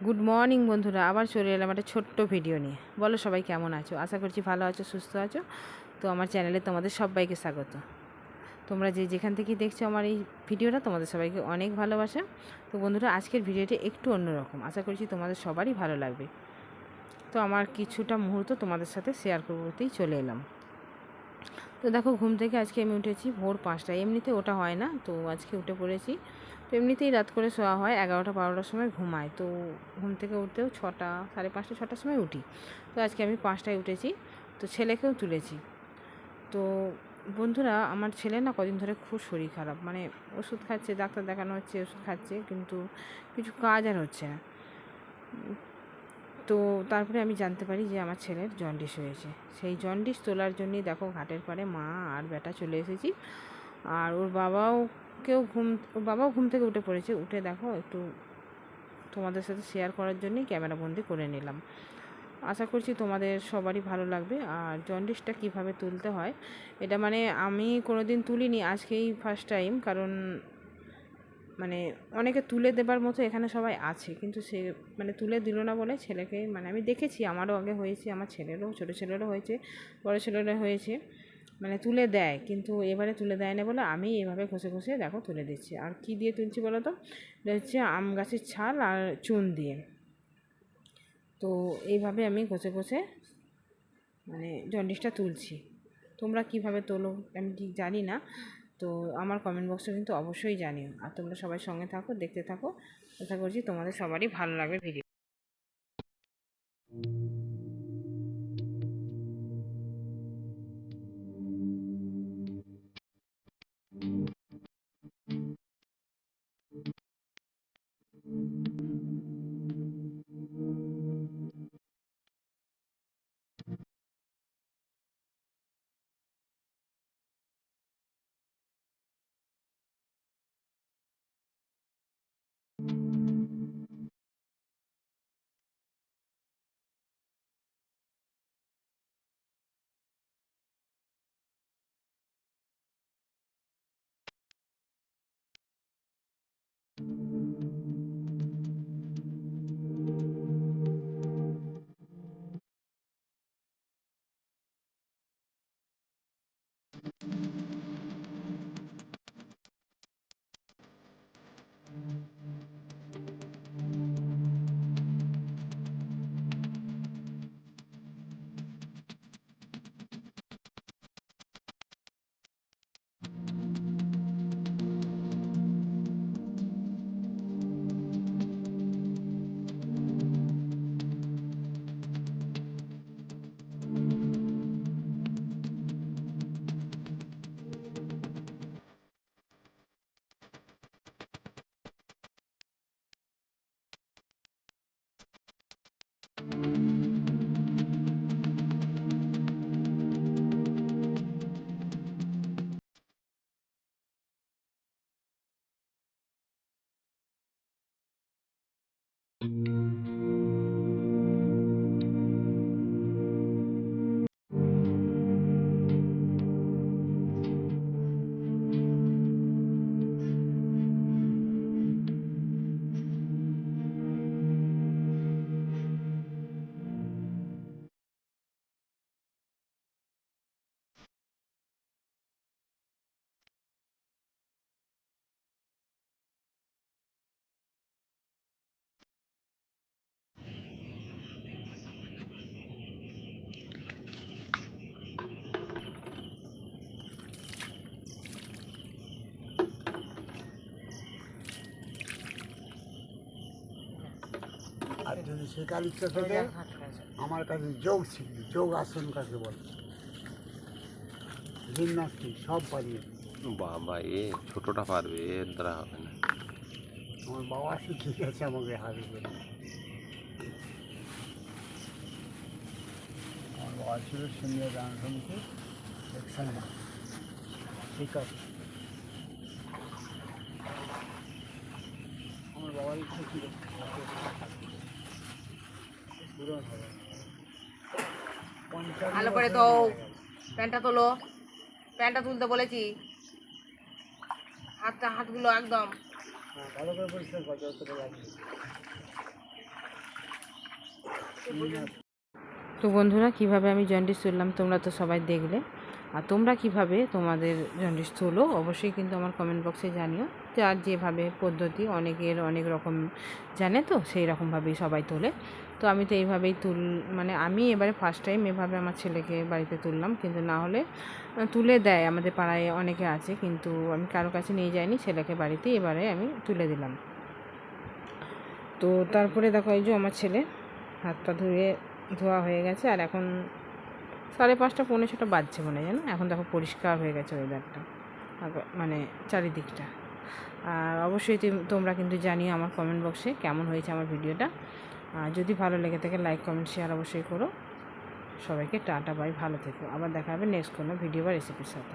Good morning বন্ধুরা, আবার চলে এলাম একটা ছোট্ট ভিডিও নিয়ে। বলো সবাই কেমন আছো? আশা করছি ভালো আছো, সুস্থ আছো। তো আমার চ্যানেলে তোমাদের সবাইকে স্বাগত। তোমরা যেখান থেকেই দেখছো আমার এই ভিডিওটা, তোমাদের সবাইকে অনেক ভালোবাসা। তো বন্ধুরা, আজকের ভিডিওটি একটু অন্যরকম, আশা করছি তোমাদের সবারই ভালো লাগবে। তো আমার কিছুটা মুহূর্ত তোমাদের সাথে শেয়ার করতেই চলে এলাম। তো দেখো, ঘুম থেকে আজকে আমি উঠেছি ভোর 5টায়। এমনিতে ওটা হয় না, তো আজকে উঠে পড়েছি। তো এমনিতেই রাত করে শোয়া হয়, 11টা-12টার সময় ঘুমায়। তো ঘুম থেকে উঠতেও 6টা, 5:30, 6টার সময় উঠি। তো আজকে আমি 5টায় উঠেছি। তো ছেলেকেও তুলেছি। তো বন্ধুরা, আমার ছেলে না কদিন ধরে খুব শরীর খারাপ, মানে ওষুধ খাচ্ছে, ডাক্তার দেখানো হচ্ছে, ওষুধ খাচ্ছে, কিন্তু কিছু কাজ আর হচ্ছে না। তো তারপরে আমি জানতে পারি যে আমার ছেলের জন্ডিস হয়েছে। সেই জন্ডিস তোলার জন্যই দেখো ঘাটের পাড়ে মা আর বেটা চলে এসেছি। আর ওর বাবাও ঘুম থেকে উঠে পড়েছে। উঠে দেখো একটু তোমাদের সাথে শেয়ার করার জন্যই ক্যামেরাবন্দি করে নিলাম। আশা করছি তোমাদের সবারই ভালো লাগবে। আর জন্ডিসটা কিভাবে তুলতে হয়, এটা মানে আমি কোনো দিন তুলিনি, আজকেই ফার্স্ট টাইম। কারণ মানে অনেকে তুলে দেবার মতো এখানে সবাই আছে, কিন্তু সে মানে তুলে দিল না বলে ছেলেকে, মানে আমি দেখেছি, আমারও আগে হয়েছে, আমার ছেলেরও, ছোটো ছেলেরও হয়েছে, বড় ছেলেরও হয়েছে, মানে তুলে দেয়, কিন্তু এবারে তুলে দেয় না বলে আমি এভাবে ঘষে ঘষে দেখো তুলে দিচ্ছি। আর কি দিয়ে তুলছি বলো তো? এটা হচ্ছে আম গাছের ছাল আর চুন দিয়ে। তো এইভাবে আমি ঘষে ঘষে মানে জন্ডিসটা তুলছি। তোমরা কিভাবে তোলো আমি ঠিক জানি না। তো আমার কমেন্ট বক্সে কিন্তু অবশ্যই জানিও। আর তোমরা সবাই সঙ্গে থাকো, দেখতে থাকো। আশা করছি তোমাদের সবারই ভালো লাগবে ভিডিও। আর যদি শেখার ইচ্ছা থাকে আমার কাছে যোগ শিখবি। যোগ আসন কাকে বলে, জিমনাস্টিক সব পারিয়ে। বাবা, এ ছোটটা পারবে, এর দ্বারা হবে না। আমার বাবা শিখিয়ে গেছে আমাকে হাতে করে। আমার বাবা ছিল সিনিয়র ডান্স সমিতি সেকশন ঠিক আছে। আমার বাবার ইচ্ছা ছিল পূরণ হবে। ভালো করে তো প্যান্টটা তোলো, প্যান্টটা তুলতে বলেছি, হাতগুলো একদম ভালো করে পরিষ্কার কর, যতটা লাগবে। তো বন্ধুরা কিভাবে আমি জন্ডিস তুললাম তোমরা তো সবাই দেখলে, আর তোমরা কিভাবে তোমাদের জন্ডিস তোলো অবশ্যই কিন্তু আমার কমেন্ট বক্সে জানিও। যার যেভাবে পদ্ধতি অনেকের অনেক রকম জানে, তো সেই রকমভাবেই সবাই তোলে। তো আমি তো এইভাবেই মানে আমি এবারে ফার্স্ট টাইম এভাবে আমার ছেলেকে বাড়িতে তুললাম, কিন্তু না হলে তুলে দেয় আমাদের পাড়ায় অনেকে আছে, কিন্তু আমি কারো কাছে নিয়ে যাইনি, ছেলেকে বাড়িতে এবারে আমি তুলে দিলাম। তো তারপরে দেখো এই যে আমার ছেলে হাত পা ধোয়া হয়ে গেছে, আর এখন 5:30 পৌনে 6টা বাজছে মনে হয়, জানো। এখন দেখো পরিষ্কার হয়ে গেছে ওয়েদারটা, মানে চারিদিকটা। আর অবশ্যই তোমরা কিন্তু জানিও আমার কমেন্ট বক্সে কেমন হয়েছে আমার ভিডিওটা। আর যদি ভালো লেগে থাকে লাইক কমেন্ট শেয়ার অবশ্যই করো। সবাইকে টাটা বাই, ভালো থেকো। আবার দেখা হবে নেক্সট কোনো ভিডিও বা রেসিপির সাথে।